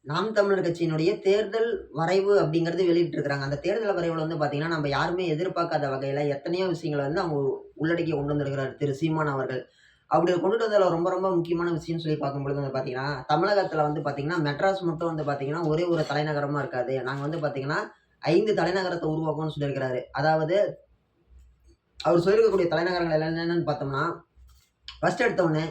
நாம் தமிழர் கட்சியினுடைய தேர்தல் வரைவு அப்படிங்கிறது வெளியிட்டிருக்கிறாங்க. அந்த தேர்தல் வரைவுல வந்து பார்த்தீங்கன்னா, நம்ம யாருமே எதிர்பார்க்காத வகையில எத்தனையோ விஷயங்கள வந்து அவங்க உள்ளடக்கி கொண்டு வந்திருக்கிறார் திரு சீமான் அவர்கள். அப்படி கொண்டுட்டு வந்ததுல ரொம்ப ரொம்ப முக்கியமான விஷயம்னு சொல்லி பார்க்கும்பொழுது வந்து பார்த்தீங்கன்னா, தமிழகத்தில வந்து பார்த்தீங்கன்னா, மெட்ராஸ் மட்டும் வந்து பார்த்தீங்கன்னா, ஒரே ஒரு தலைநகரமா இருக்காது. நாங்க வந்து பார்த்தீங்கன்னா, 5 தலைநகரத்த உருவாக்குவோம்னு சொல்லியிருக்கிறாரு. அதாவது அவர் சொல்லியிருக்கக்கூடிய தலைநகரங்கள் எல்லாம் என்னென்னன்னு பார்த்தோம்னா, ஃபர்ஸ்ட் எடுத்தோனே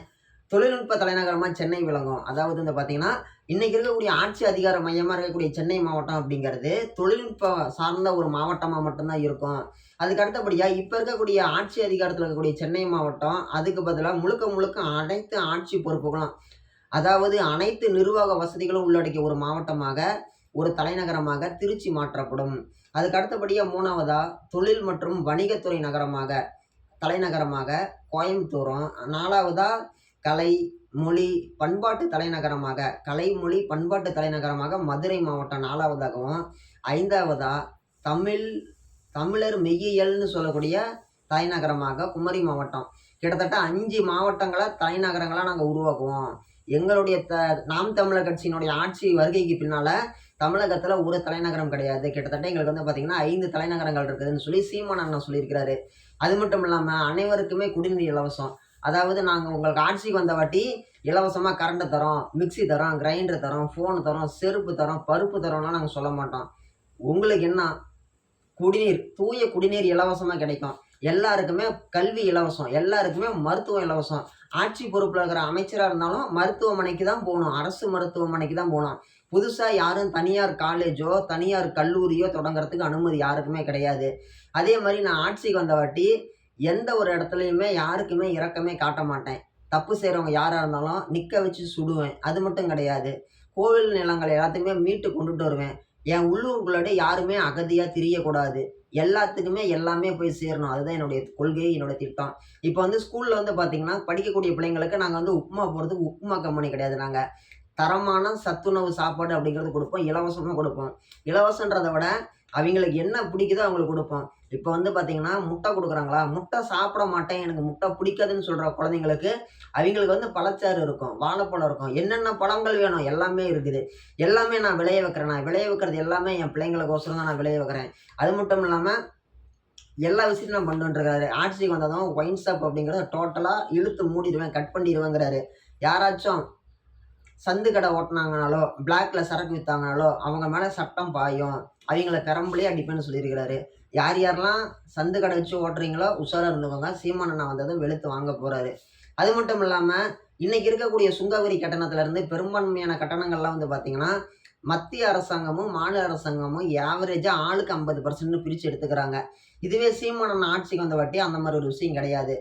தொழில்நுட்ப தலைநகரமா சென்னை விளங்கும். அதாவது வந்து பார்த்தீங்கன்னா, இன்னைக்கு இருக்கக்கூடிய ஆட்சி அதிகார மையமா இருக்கக்கூடிய சென்னை மாவட்டம் அப்படிங்கிறது, தொழில்நுட்பம் சார்ந்த ஒரு மாவட்டமா மட்டும் தான் இருக்கும். அதுக்கு அடுத்தபடியா இப்ப இருக்கக்கூடிய ஆட்சி அதிகாரத்தில இருக்கக்கூடிய சென்னை மாவட்டம், அதுக்கு பதிலா முழுக்க முழுக்க அனைத்து ஆட்சி பொறுப்புகளும், அதாவது அனைத்து நிர்வாக வசதிகளும் உள்ளடக்கிய ஒரு மாவட்டமாக, ஒரு தலைநகரமாக திருச்சி மாற்றப்படும். அதுக்கு அடுத்தபடியா 3வதா தொழில் மற்றும் வணிகத்துறை நகரமாக, தலைநகரமாக கோயம்புத்தூரும், 4வதா கலை, மொழி, பண்பாட்டு தலைநகரமாக கலை, மொழி, பண்பாட்டு தலைநகரமாக மதுரை மாவட்டம் 4வதாகவும், 5வதா தமிழ் தமிழர் மெய்யியல்னு சொல்லக்கூடிய தலைநகரமாக குமரி மாவட்டம். கிட்டத்தட்ட 5 மாவட்டங்கள தலைநகரங்களா நாங்க உருவாக்குவோம். எங்களுடைய நாம் தமிழர் கட்சியினுடைய ஆட்சி வருகைக்கு பின்னால தமிழகத்துல ஒரு தலைநகரம் கிடையாது. கிட்டத்தட்ட எங்களுக்கு வந்து பார்த்தீங்கன்னா 5 தலைநகரங்கள் இருக்குதுன்னு சொல்லி சீமான் அண்ணன் சொல்லியிருக்கிறாரு. அது மட்டும் இல்லாம அனைவருக்குமே குடிநீர் இலவசம். அதாவது நாங்க உங்களுக்கு ஆட்சிக்கு வந்த வாட்டி இலவசமா கரண்ட் தரோம், மிக்ஸி தரோம், கிரைண்டர் தரோம், ஃபோன் தரோம், செருப்பு தரோம், பருப்பு தரோம்லாம் நாங்க சொல்ல மாட்டோம். உங்களுக்கு என்ன குடிநீர், தூய குடிநீர் இலவசமா கிடைக்கும். எல்லாருக்குமே கல்வி இலவசம். எல்லாருக்குமே மருத்துவம் இலவசம். ஆட்சி பொறுப்புல இருக்கிற அமைச்சரா இருந்தாலும் மருத்துவமனைக்கு தான் போணும். அரசு மருத்துவமனைக்கு தான் போணும். புதுசா யாரும் தனியார் காலேஜோ, தனியார் கல்லூரியோ தொடங்குறதுக்கு அனுமதி யாருக்குமே கிடையாது. அதே மாரி நான் ஆட்சிக்கு வந்த வாட்டி, எந்த ஒரு இடத்துலயுமே யாருக்குமே இரக்கமே காட்ட மாட்டேன். தப்பு செய்றவங்க யாரா இருந்தாலும் நிக்க வச்சு சுடுவேன். அது மட்டும் கிடையாது. கோவில் நிலங்கள் எல்லாத்தையுமே மீட்டு கொண்டுட்டு வருவேன். என் உள்ளூருக்குள்ளாடி யாருமே அகதியா திரியக்கூடாது. எல்லாத்துக்குமே எல்லாமே போய் சேரணும். அதுதான் என்னுடைய கொள்கை, என்னோட திட்டம். இப்ப வந்து ஸ்கூல்ல வந்து பார்த்தீங்கன்னா, படிக்கக்கூடிய பிள்ளைங்களுக்கு நாங்க வந்து உப்புமா போடுறதுக்கு உப்புமா கம்பெனி கிடையாது நாங்க. தரமான சத்துணவு சாப்பாடு அப்படிங்கிறது குடுப்போம். இலவசமா குடுப்போம். இலவசன்றத விட அவிங்களுக்கு என்ன பிடிக்குதோ அவங்களுக்கு குடுப்போம். இப்ப வந்து பார்த்தீங்கன்னா, முட்டை குடுக்குறாங்களா? முட்டை சாப்பிட மாட்டேன், எனக்கு முட்டை பிடிக்காதுன்னு சொல்ற குழந்தைங்களுக்கு, அவிங்களுக்கு வந்து பழச்சாறு இருக்கும், வாழைப்பழம் இருக்கும். என்னென்ன பழங்கள் வேணும் எல்லாமே இருக்குது. எல்லாமே நான் விளைய வைக்கிறேன். நான் விளைய வைக்கிறது எல்லாமே என் பிள்ளைங்களுக்கோசரம் தான் நான் விளைய வைக்கிறேன். அது மட்டும் இல்லாம எல்லா விஷயத்தையும் நான் பண்ணிட்டு வந்துருக்காரு. ஆட்சிக்கு வந்ததும் ஒயின் ஷாப் அப்படிங்கிறத டோட்டலா இழுத்து மூடிருவேன், கட் பண்ணிருவேங்கிறாரு. யாராச்சும் சந்து கடை ஓட்டுனாங்கனாலோ, பிளாக்ல சரக்கு வித்தாங்கனாலோ, அவங்க மேல சட்டம் பாயும். அவிங்கள பெரம்புலயே அடிப்பேன்னு சொல்லியிருக்கிறாரு. யார் யாரெல்லாம் சந்து கடை வச்சு ஓட்டுறீங்களோ, உஷாரா இருந்துக்கோங்க. சீமான் அண்ணா வந்ததும் வெளுத்து வாங்க போறாரு. அது மட்டும் இல்லாம, இன்னைக்கு இருக்கக்கூடிய சுங்கவரி கட்டணத்திலிருந்து பெரும்பான்மையான கட்டணங்கள்லாம் வந்து பார்த்தீங்கன்னா, மத்திய அரசாங்கமும், மாநில அரசாங்கமும் ஆவரேஜா ஆளுக்கு 50% பிரிச்சு எடுத்துக்கிறாங்க. இதுவே சீமான் அண்ணா ஆட்சிக்கு வந்த வாட்டி அந்த மாரி ஒரு விஷயம் கிடையாது.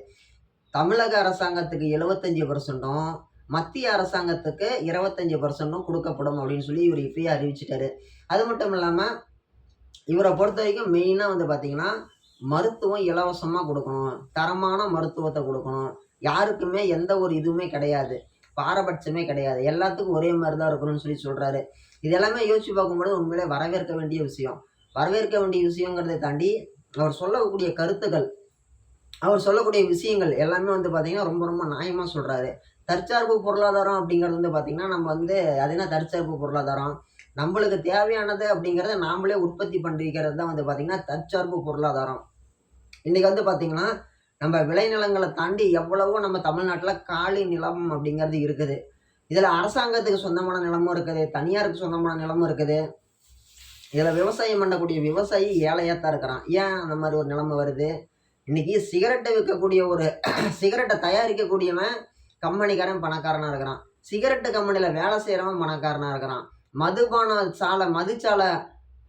தமிழக அரசாங்கத்துக்கு 75%ம், மத்திய அரசாங்கத்துக்கு 25%ம் குடுக்கப்படும் அப்படின்னு சொல்லி இவரு இப்பயே அறிவிச்சுட்டாரு. அது மட்டும் இல்லாம, இவர பொறுத்தவரைக்கும் மெயினா வந்து பார்த்தீங்கன்னா, மருத்துவம் இலவசமா குடுக்கணும். தரமான மருத்துவத்த குடுக்கணும். யாருக்குமே எந்த ஒரு இதுவுமே கிடையாது. பாரபட்சமே கிடையாது. எல்லாத்துக்கும் ஒரே மாரி தான் இருக்கணும்னு சொல்லி சொல்றாரு. இது எல்லாமே யோசிச்சு பார்க்கும்பொழுது உண்மையிலே வரவேற்க வேண்டிய விஷயம். வரவேற்க வேண்டிய விஷயங்கிறத தாண்டி, அவர் சொல்லக்கூடிய கருத்துக்கள், அவர் சொல்லக்கூடிய விஷயங்கள் எல்லாமே வந்து பார்த்தீங்கன்னா, ரொம்ப ரொம்ப நியாயமா சொல்றாரு. தற்சார்பு பொருளாதாரம் அப்படிங்கிறது வந்து பார்த்தீங்கன்னா, நம்ம வந்து அது என்ன தற்சார்பு பொருளாதாரம்? நம்பளுக்கு தேவையானது அப்படிங்கிறத நாமளே உற்பத்தி பண்ணிக்கிறது தான் வந்து பார்த்தீங்கன்னா, தற்சார்பு பொருளாதாரம். இன்னைக்கு வந்து பார்த்தீங்கன்னா, நம்ம விளைநிலங்கள தாண்டி எவ்வளவோ நம்ம தமிழ்நாட்டுல காலி நிலம் அப்படிங்கிறது இருக்குது. இதுல அரசாங்கத்துக்கு சொந்தமான நிலமும் இருக்குது. தனியாருக்கு சொந்தமான நிலமும் இருக்குது. இதுல விவசாயம் பண்ணக்கூடிய விவசாயி ஏழையா தான் இருக்கிறான். ஏன் அந்த மாரி ஒரு நிலைமை வருது? இன்னைக்கு சிகரெட்ட விற்கக்கூடிய ஒரு சிகரெட்ட தயாரிக்கக்கூடியவன் கம்பெனிக்காரன் பணக்காரனா இருக்கிறான். சிகரெட்டு கம்பெனில வேலை செய்றவன் பணக்காரனா இருக்கிறான். மதுச்சாலை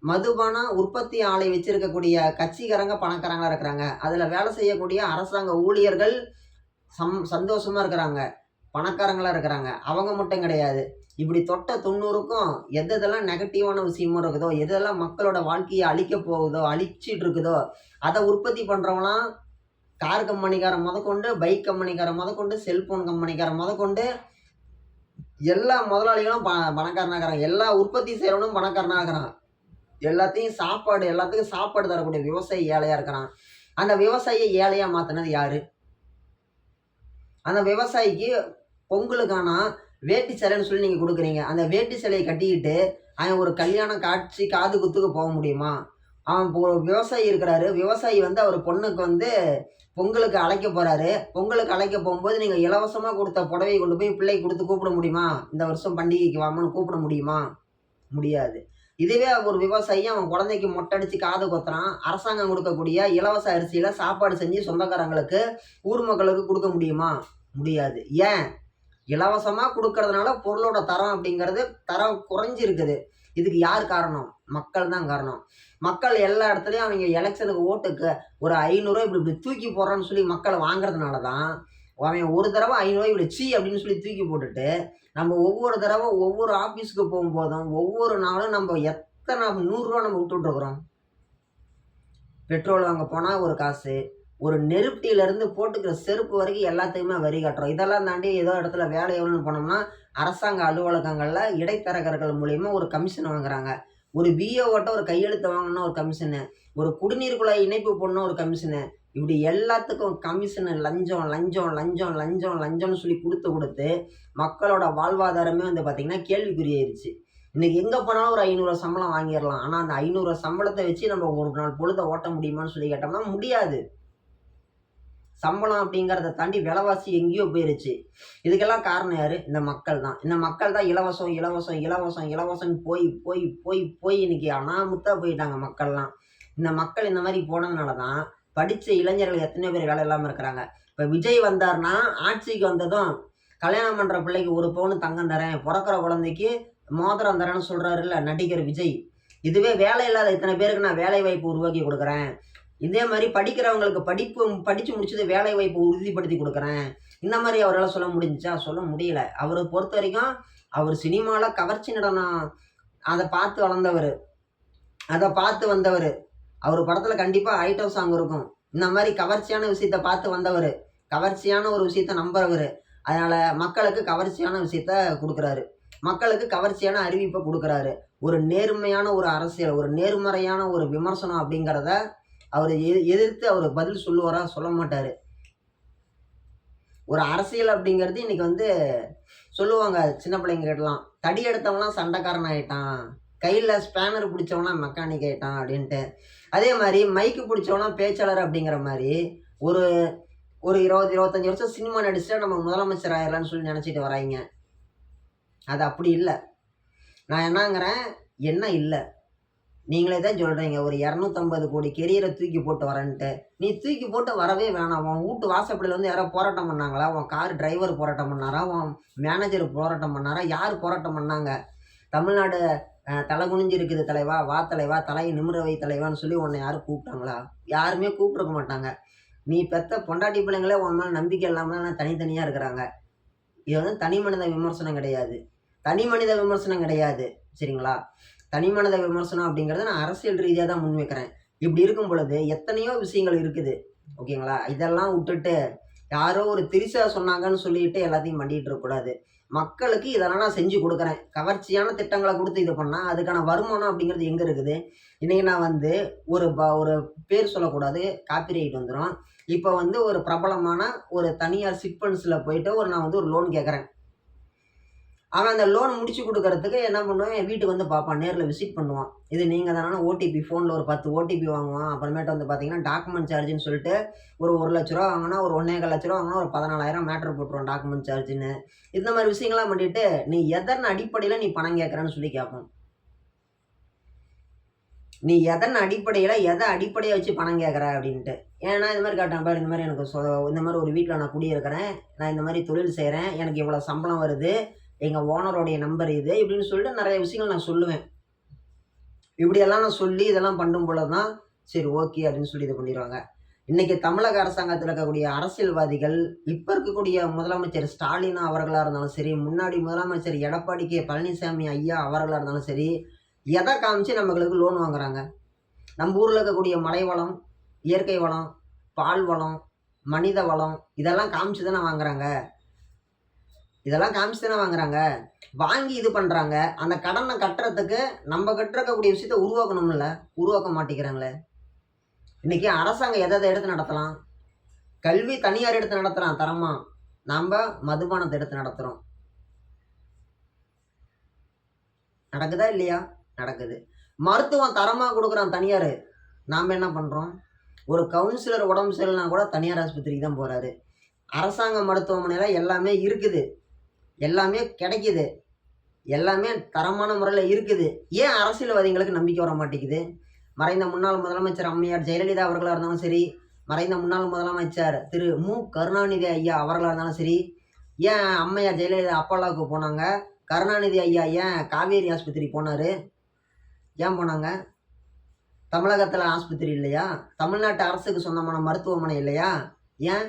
மதுபான உற்பத்தி ஆலை வச்சிருக்கக்கூடிய கட்சிக்காரங்க பணக்காரங்களா இருக்கிறாங்க. அதுல வேலை செய்யக்கூடிய அரசாங்க ஊழியர்கள் சந்தோஷமா இருக்கிறாங்க. பணக்காரங்களா இருக்கிறாங்க. அவங்க மட்டும் கிடையாது. இப்படி தொட்ட 90க்கும் எதெல்லாம் நெகட்டிவான விஷயமும் இருக்குதோ, எதெல்லாம் மக்களோட வாழ்க்கைய அழிக்கப் போகுதோ, அழிச்சிட்டு இருக்குதோ, அத உற்பத்தி பண்றவன்லாம் கார் கம்பெனிக்காரன் மொதற்கொண்டு, பைக் கம்பெனிக்காரன் மொதற்கொண்டு, செல்போன் கம்பெனிக்காரன் மொதற்கொண்டு எல்லா முதலாளிகளும் பணக்காரனா இருக்கிறான். எல்லா உற்பத்தி செய்றவனும் பணக்காரனா இருக்கிறான். எல்லாத்துக்கும் சாப்பாடு தரக்கூடிய விவசாயி ஏழையா இருக்கிறான். அந்த விவசாயிய ஏழையா மாத்துனது யாரு? அந்த விவசாயிக்கு பொங்கலுக்கான வேட்டி சேலைன்னு சொல்லி நீங்க குடுக்குறீங்க. அந்த வேட்டி சேலைய கட்டிக்கிட்டு, அவன் ஒரு கல்யாணம் காட்சி, காது குத்துக்கு போக முடியுமா? அவன் இப்போ ஒரு விவசாயி இருக்கிறாரு. விவசாயி வந்து அவர் பொண்ணுக்கு வந்து பொங்கலுக்கு அழைக்க போறாரு. பொங்கலுக்கு அழைக்க போம்போது, நீங்க இலவசமா குடுத்த புடவைய கொண்டு போய் பிள்ளைக்கு குடுத்து கூப்பிட முடியுமா? இந்த வருஷம் பண்டிகைக்கு வாம்மான்னு கூப்பிட முடியுமா? முடியாது. இதுவே ஒரு விவசாயி அவன் குழந்தைக்கு மொட்டை அடிச்சு காது குத்துறான். அரசாங்கம் குடுக்கக்கூடிய இலவச அரிசியில சாப்பாடு செஞ்சு சொந்தக்காரங்களுக்கு, ஊர் மக்களுக்கு குடுக்க முடியுமா? முடியாது. ஏன்? இலவசமா குடுக்கறதுனால பொருளோட தரம் அப்படிங்கிறது தரம் குறைஞ்சிருக்குது. இதுக்கு யார் காரணம்? மக்கள் தான் காரணம். மக்கள் எல்லா இடத்துலயும் அவைங்க எலக்ஷனுக்கு ஓட்டுக்கு ஒரு ரூ. 500 இப்படி இப்படி தூக்கி போடுறான்னு சொல்லி மக்கள் வாங்குறதுனால தான், அவன் ஒரு தடவ ரூ. 500 இப்படி சீ அப்படின்னு சொல்லி தூக்கி போட்டுட்டு, நம்ம ஒவ்வொரு தடவ ஒவ்வொரு ஆஃபீஸ்க்கு போகும்போதும், ஒவ்வொரு நாளும் நம்ம எத்தன ரூ. 100 நம்ம விட்டுட்டுருக்குறோம். பெட்ரோல் வாங்க போனா ஒரு காசு. ஒரு நெருப்படியிலருந்து போட்டுக்கிற செருப்பு வரைக்கும் எல்லாத்துக்குமே வரி கட்டுறோம். இதெல்லாம் தாண்டி ஏதோ இடத்துல வேலை எவ்வளோன்னு போனோம்னா, அரசாங்க அலுவலகங்கள்ல இடைத்தரகர்கள் மூலியமா ஒரு கமிஷன் வாங்குறாங்க. ஒரு விஏஓட்ட ஒரு கையெழுத்து வாங்கணும்னா ஒரு கமிஷனு. ஒரு குடிநீர் குழாய் இணைப்பு போடணும்னா ஒரு கமிஷனு. இப்படி எல்லாத்துக்கும் கமிஷனு, லஞ்சம், லஞ்சம், லஞ்சம், லஞ்சம், லஞ்சம்னு சொல்லி குடுத்து, குடுத்து மக்களோட வாழ்வாதாரமே வந்து பார்த்தீங்கன்னா கேள்விக்குறியாயிருச்சு. இன்னைக்கு எங்க போனாலும் ஒரு ரூ. 500 சம்பளம் வாங்கிரலாம். ஆனா அந்த ரூ. 500 சம்பளத்த வச்சு நம்ம ஒரு நாள் பொழுத ஓட்ட முடியுமான்னு சொல்லி கேட்டோம்னா முடியாது. சம்பளம் அப்படிங்கிறத தாண்டி விலைவாசி எங்கேயோ போயிருச்சு. இதுக்கெல்லாம் காரணம் யாரு? இந்த மக்கள் தான். இந்த மக்கள் தான் இலவசம், இலவசம், இலவசம், இலவசம்ன்னு போய், போய், போய், போய் இன்னைக்கு அனாமுத்தா போயிட்டாங்க மக்கள்லாம். இந்த மக்கள் இந்த மாரி போனதுனால தான், படிச்ச இளைஞர்கள் எத்தனையோ பேர் வேலை இல்லாம இருக்கிறாங்க. இப்ப விஜய் வந்தாருன்னா, ஆட்சிக்கு வந்ததும், கல்யாணம் பண்ற பிள்ளைக்கு 1 பவுன் தங்கம் தரேன், பொறக்கிற குழந்தைக்கு மோதிரம் தரேன்னு சொல்றாருல்ல நடிகர் விஜய். இதுவே வேலை இல்லாத இத்தனை பேருக்கு நான் வேலை வாய்ப்பு உருவாக்கி குடுக்குறேன். இதே மாரி படிக்கிறவங்களுக்கு படிச்சு முடிச்சது வேலை வாய்ப்பு உறுதிப்படுத்தி குடுக்குறேன். இந்த மாரி அவரால சொல்ல முடிஞ்சுச்சா? சொல்ல முடியல. அவர பொறுத்தவரைக்கும், அவர் சினிமால கவர்ச்சி நடனம் அத பார்த்து வளர்ந்தவரு. அத பார்த்து வந்தவரு. அவரு படத்துல கண்டிப்பா ஐட்டம் சாங் இருக்கும். இந்த மாரி கவர்ச்சியான விஷயத்த பார்த்து வந்தவரு. கவர்ச்சியான ஒரு விஷயத்த நம்புறவரு. அதனால மக்களுக்கு கவர்ச்சியான விஷயத்த குடுக்குறாரு. மக்களுக்கு கவர்ச்சியான அறிவிப்ப குடுக்குறாரு. ஒரு நேர்மையான ஒரு அரசியல், ஒரு நேர்மறையான ஒரு விமர்சனம் அப்படிங்கிறத அவரு எதிர்த்து அவரு பதில் சொல்லுவாரா? சொல்ல மாட்டாரு. ஒரு அரசியல் அப்படிங்கிறது இன்னைக்கு வந்து சொல்லுவாங்க சின்ன பிள்ளைங்க கிட்டலாம். தடி எடுத்தவன்லாம் சண்டைக்காரன் ஆயிட்டான். கையில ஸ்பேனர் பிடிச்சவன்லாம் மெக்கானிக் ஆயிட்டான் அப்படின்ட்டு. அதே மாரி மைக்கு பிடிச்சவன்லாம் பேச்சாளர் அப்படிங்கிற மாரி, ஒரு ஒரு 20, 25 வருஷம் சினிமா நடிச்சுட்டா நம்ம முதலமைச்சர் ஆயிரலாம்ன்னு சொல்லி நெனச்சுட்டு வராய்ங்க. அது அப்படி இல்ல. நான் என்னங்கிறேன், என்ன இல்ல. நீங்களே தான் சொல்றீங்க. ஒரு 250 கோடி கெரியர தூக்கி போட்டு வரேன்ட்டு. நீ தூக்கி போட்டு வரவே வேணாம். உன் வூட்டு வாசப்படியில வந்து யாரோ போராட்டம் பண்ணாங்களா? உன் கார் டிரைவர் போராட்டம் பண்ணாரா? உன் மேனேஜர் போராட்டம் பண்ணாரா? யார் போராட்டம் பண்ணாங்க? தமிழ்நாடு தலை குனிஞ்சு இருக்குது தலைவா, வா தலைவா, தலைய நிமிர வை தலைவான்னு சொல்லி உன்ன யாரும் கூப்பிட்டாங்களா? யாருமே கூப்பிட்டுருக்க மாட்டாங்க. நீ பெத்த பொண்டாட்டி பிள்ளைங்களே உன் மேல நம்பிக்கை இல்லாம தான் தனித்தனியா இருக்கிறாங்க. இது வந்து தனி மனித விமர்சனம் கிடையாது. தனி மனித விமர்சனம் கிடையாது. சரிங்களா? தனி மனித விமர்சனம் அப்படிங்கிறத நான் அரசியல் ரீதியா தான் முன்வைக்கிறேன். இப்படி இருக்கும் பொழுது எத்தனையோ விஷயங்கள் இருக்குது. ஓகேங்களா? இதெல்லாம் உட்டுட்டு, யாரோ ஒரு திரிசா சொன்னாங்கன்னு சொல்லிட்டு எல்லாத்தையும் பண்ணிட்டு இருக்கக்கூடாது. மக்களுக்கு இதெல்லாம் நான் செஞ்சு குடுக்குறேன். கவர்ச்சியான திட்டங்கள குடுத்து இது பண்ணா, அதுக்கான வருமானம் அப்படிங்கிறது எங்க இருக்குது? இன்னைக்கு நான் வந்து ஒரு பேர் சொல்லக்கூடாது. காப்பிரைட் வந்துரும். இப்ப வந்து ஒரு பிரபலமான ஒரு தனியார் சிட் ஃபண்ட்ஸ்ல போயிட்டு நான் வந்து ஒரு லோன் கேட்கறேன். அவன் அந்த லோன் முடிச்சு குடுக்கறதுக்கு என்ன பண்ணுவான், என் வீட்டுக்கு வந்து பார்ப்பான். நேர்ல விசிட் பண்ணுவான். இது நீங்க தானான்னு ஓடிபி ஃபோன்ல ஒரு 10 ஓடிபி வாங்குவான். அப்புறமேட்டு வந்து பார்த்தீங்கன்னா, டாக்குமெண்ட் சார்ஜ்ன்னு சொல்லிட்டு ஒரு ரூ. 1,00,000 வாங்குனா, ஒரு 1,25,00,000 வாங்குனா, ஒரு 14,000 மேட்டர் போட்டுருவான் டாக்குமெண்ட் சார்ஜ்ன்னு. இந்த மாரி விஷயங்கள்லாம் பண்ணிட்டு, நீ எதன் அடிப்படையில நீ பணம் கேட்கறன்னு சொல்லி கேட்பான். நீ எதன் அடிப்படையில, எத அடிப்படையா வச்சு பணம் கேட்கற அப்படின்ட்டு. ஏன்னா இந்த மாரி கேட்டான் பாரு, இந்த மாரி எனக்கு இந்த மாரி ஒரு வீட்ல நான் குடியிருக்கிறேன். நான் இந்த மாரி தொழில் செய்றேன். எனக்கு இவ்வளோ சம்பளம் வருது. எங்க ஓனருடைய நம்பர் இது. இப்படின்னு சொல்லிட்டு நெறைய விஷயங்கள் நான் சொல்லுவேன். இப்படியெல்லாம் நான் சொல்லி இதெல்லாம் பண்ணும் பொழுது தான், சரி ஓகே அப்படின்னு சொல்லி இது பண்ணிருவாங்க. இன்னைக்கு தமிழக அரசாங்கத்தில இருக்கக்கூடிய அரசியல்வாதிகள், இப்ப இருக்கக்கூடிய முதலமைச்சர் ஸ்டாலின் அவர்களா இருந்தாலும் சரி, முன்னாடி முதலமைச்சர் எடப்பாடி கே. பழனிசாமி ஐயா அவர்களா இருந்தாலும் சரி, எத காமிச்சு நம்மளுக்கு லோன் வாங்குறாங்க? நம்ம ஊர்ல இருக்கக்கூடிய மலை வளம், இயற்கை வளம், பால் வளம், மனித வளம் இதெல்லாம் காமிச்சு தானே வாங்குறாங்க. இதெல்லாம் காமிச்சு தானே வாங்குறாங்க. வாங்கி இது பண்றாங்க. அந்த கடன கட்டுறதுக்கு நம்ம கட்டுறக்கூடிய விஷயத்த உருவாக்கணும்ல. உருவாக்க மாட்டேங்கிறாங்களே. இன்னைக்கு அரசாங்கம் எத எடுத்து நடத்தலாம்? கல்வி தனியார் எடுத்து நடத்துறான் தரமா. நம்ப மதுபானத்த எடுத்து நடத்துறோம். நடக்குதா இல்லையா? நடக்குது. மருத்துவம் தரமா குடுக்குறான் தனியாரு. நாம என்ன பண்றோம்? ஒரு கவுன்சிலர் உடம்பு சரியில்லனா கூட தனியார் ஆஸ்பத்திரிக்கு தான் போறாரு. அரசாங்க மருத்துவமனையில எல்லாமே இருக்குது. எல்லாமே கிடைக்குது. எல்லாமே தரமான முறையில இருக்குது. ஏன் அரசியல்வாதிகளுக்கு நம்பிக்கை வர மாட்டேங்குது? மறைந்த முன்னாள் முதலமைச்சர் அம்மையார் ஜெயலலிதா அவர்களா இருந்தாலும் சரி, மறைந்த முன்னாள் முதலமைச்சர் திரு மு. கருணாநிதி ஐயா அவர்களா இருந்தாலும் சரி, ஏன் அம்மையார் ஜெயலலிதா அப்போலோவுக்கு போனாங்க? கருணாநிதி ஐயா ஏன் காவேரி ஆஸ்பத்திரி போனாரு? ஏன் போனாங்க? தமிழகத்துல ஆஸ்பத்திரி இல்லையா? தமிழ்நாட்டு அரசுக்கு சொந்தமான மருத்துவமனை இல்லையா? ஏன்?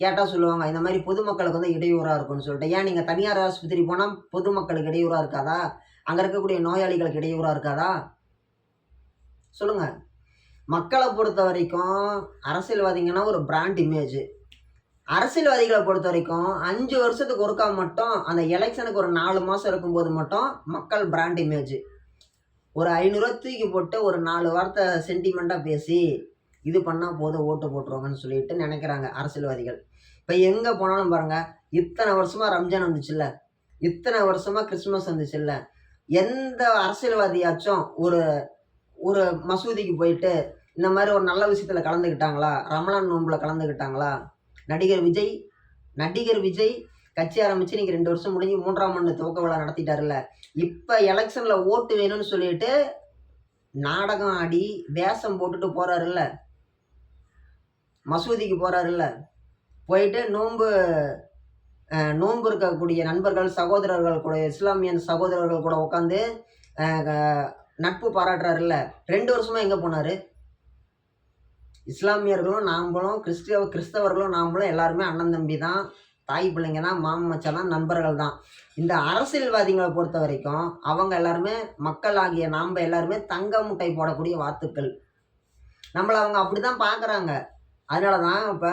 கேட்டா சொல்லுவாங்க, இந்த மாரி பொதுமக்களுக்கு வந்து இடையூறா இருக்கும்னு சொல்லிட்டு. ஏன் நீங்க தனியார் ஆஸ்பத்திரி போனா பொதுமக்களுக்கு இடையூறா இருக்காதா? அங்க இருக்கக்கூடிய நோயாளிகளுக்கு இடையூறா இருக்காதா? சொல்லுங்க. மக்கள பொறுத்தவரைக்கும் அரசியல்வாதிங்கன்னா ஒரு பிராண்ட் இமேஜ். அரசியல்வாதிகள பொறுத்தவரைக்கும் 5 வருஷத்துக்கு ஒருக்கா மட்டும் அந்த எலக்ஷனுக்கு ஒரு 4 மாசம் இருக்கும்போது மட்டும் மக்கள் பிராண்ட் இமேஜ். ஒரு ரூ. 500 தூக்கி போட்டு ஒரு 4 வார்த்தை சென்டிமென்ட்டா பேசி, இது பண்ணா போதும் ஓட்டு போட்டுருவாங்கன்னு சொல்லிட்டு நெனைக்கிறாங்க அரசியல்வாதிகள். இப்ப எங்க போனாலும் பாருங்க, இத்தன வருஷமா ரம்ஜான் வந்துச்சுல்ல, இத்தன வருஷமா கிறிஸ்துமஸ் வந்துச்சுல்ல, எந்த அரசியல்வாதியாச்சும் ஒரு ஒரு மசூதிக்கு போயிட்டு, இந்த மாரி ஒரு நல்ல விஷயத்துல கலந்துக்கிட்டாங்களா? ரமலான் நோன்புல கலந்துக்கிட்டாங்களா? நடிகர் விஜய் நடிகர் விஜய் கட்சி ஆரம்பிச்சு இன்னைக்கு 2 வருஷம் முடிஞ்சு 3ஆம் ஆண்டு துவக்க விழா நடத்திட்டாருல்ல. இப்ப எலக்ஷன்ல ஓட்டு வேணும்னு சொல்லிட்டு நாடகம் ஆடி, வேஷம் போட்டுட்டு போறாருல்ல. மசூதிக்கு போறாருல்ல. போயிட்டு நோன்பு இருக்கக்கூடிய நண்பர்கள், சகோதரர்கள் கூட இஸ்லாமியன் சகோதரர்கள் கூட உட்காந்து அ க நட்பு பாராட்டுறாருல்ல. 2 வருஷமா எங்க போனாரு? இஸ்லாமியர்களும் நாம்பளும், கிறிஸ்தவர்களும் நாம்பளும் எல்லாருமே அண்ணன் தம்பி தான். தாய் பிள்ளைங்க தான், மாமன் மச்சான் தான், நண்பர்கள் தான். இந்த அரசியல்வாதிகள பொறுத்தவரைக்கும், அவங்க எல்லாருமே மக்களாகிய நாம்ப எல்லாருமே தங்க முட்டை போடக்கூடிய வாத்துக்கள். நம்மள அவங்க அப்படிதான் பார்க்குறாங்க. அதனால தான் இப்ப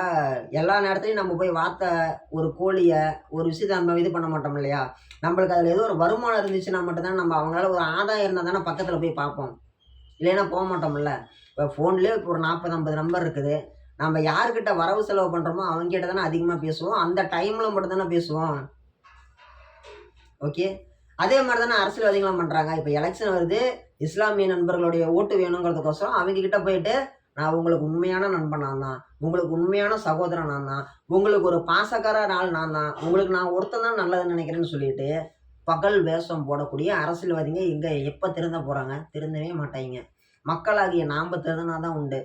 எல்லா நேரத்துலயும் நம்ம போய் ஒரு கோழிய, ஒரு விஷயத்த நம்ம இது பண்ண மாட்டோம் இல்லையா? நம்மளுக்கு அதுல ஏதோ ஒரு வருமானம் இருந்துச்சுன்னா மட்டும் தான் நம்ம அவங்களால ஒரு ஆதாயம் இருந்தா தானே பக்கத்துல போய் பார்ப்போம். இல்லைன்னா போமாட்டோம்ல. இப்ப ஃபோன்லயே இப்போ ஒரு 40, 50 நம்பர் இருக்குது. நம்ம யார்கிட்ட வரவு செலவு பண்றோமோ அவங்ககிட்ட தானே அதிகமா பேசுவோம். அந்த டைம்ல மட்டும் தானே பேசுவோம். ஓகே. அதே மாரி தானே அரசியல்வாதிகளும் பண்றாங்க. இப்ப எலக்ஷன் வருது. இஸ்லாமிய நண்பர்களுடைய ஓட்டு வேணுங்கிறதுக்கோசரம் அவங்க கிட்ட போயிட்டு, நான் உங்களுக்கு உண்மையான நண்பன் நான் தான். உங்களுக்கு உண்மையான சகோதரன் நான் தான். உங்களுக்கு ஒரு பாசக்கார ஆள் நான் தான். உங்களுக்கு நான் ஒருத்தன் தான் நல்லதுன்னு நினைக்கிறேன்னு சொல்லிட்டு, பகல் வேஷம் போடக்கூடிய அரசியல்வாதிங்க எப்ப திருந்த போறாங்க? திருந்தவே மாட்டாய்ங்க. மக்களாகிய நாம திருந்துனா தான் உண்டு.